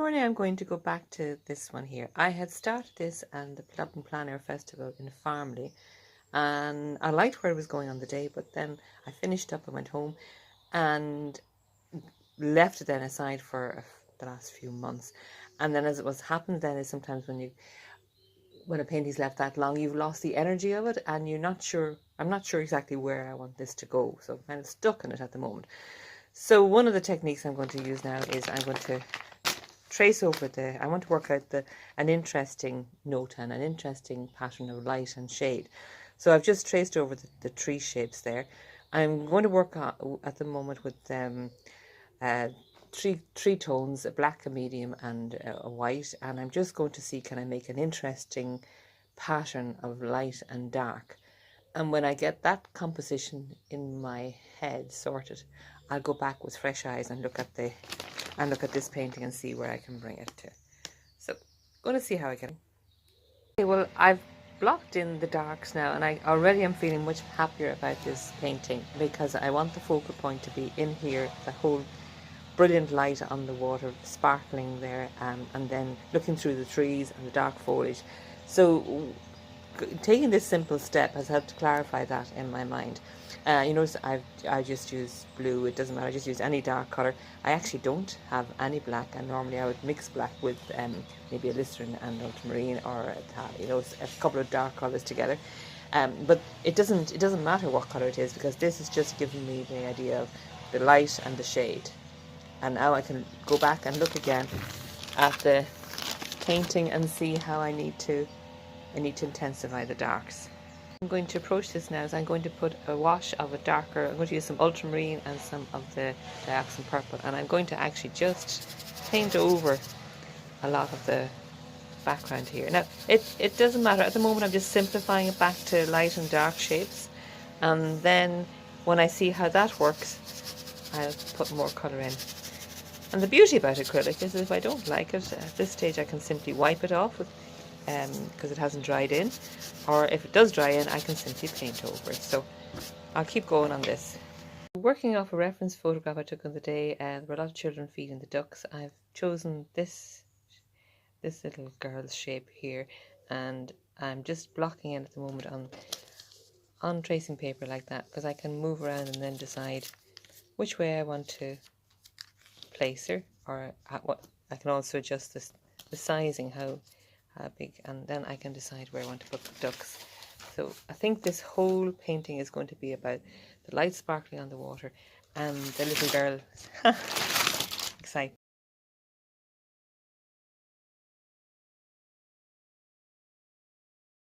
Morning, I'm going to go back to this one here. I had started this and the Dublin Plein Festival in Farmleigh, and I liked where it was going on the day, but then I finished up and went home and left it then aside for the last few months. And then as it was happened then is sometimes when a painting's left that long, you've lost the energy of it and you're not sure. I'm not sure exactly where I want this to go, so I'm kind of stuck in it at the moment. So one of the techniques I'm going to use now is I'm going to trace over I want to work out an interesting note and an interesting pattern of light and shade. So I've just traced over the tree shapes there. I'm going to work at the moment with three tones, a black, a medium and a white, and I'm just going to see, can I make an interesting pattern of light and dark. And when I get that composition in my head sorted, I'll go back with fresh eyes and look at this painting and see where I can bring it to. So, going to see how I get it. Okay, well, I've blocked in the darks now, and I already am feeling much happier about this painting because I want the focal point to be in here, the whole brilliant light on the water sparkling there, and then looking through the trees and the dark foliage. So taking this simple step has helped to clarify that in my mind. You notice I just use blue. It doesn't matter, I just use any dark colour. I actually don't have any black, and normally I would mix black with maybe a Listerine and ultramarine, or a couple of dark colours together. But it doesn't matter what colour it is, because this is just giving me the idea of the light and the shade. And now I can go back and look again at the painting and see how I need to intensify the darks. I'm going to approach this now, so I'm going to put a wash of a darker, I'm going to use some ultramarine and some of the dioxin purple, and I'm going to actually just paint over a lot of the background here. Now, it doesn't matter, at the moment I'm just simplifying it back to light and dark shapes, and then when I see how that works, I'll put more colour in. And the beauty about acrylic is if I don't like it, at this stage I can simply wipe it off because it hasn't dried in, or if it does dry in, I can simply paint over it. So I'll keep going on this. Working off a reference photograph I took on the day, there were a lot of children feeding the ducks. I've chosen this little girl's shape here, and I'm just blocking in at the moment on tracing paper like that, because I can move around and then decide which way I want to place her, or I can also adjust the sizing, how big, and then I can decide where I want to put the ducks. So I think this whole painting is going to be about the light sparkling on the water and the little girl. Exciting.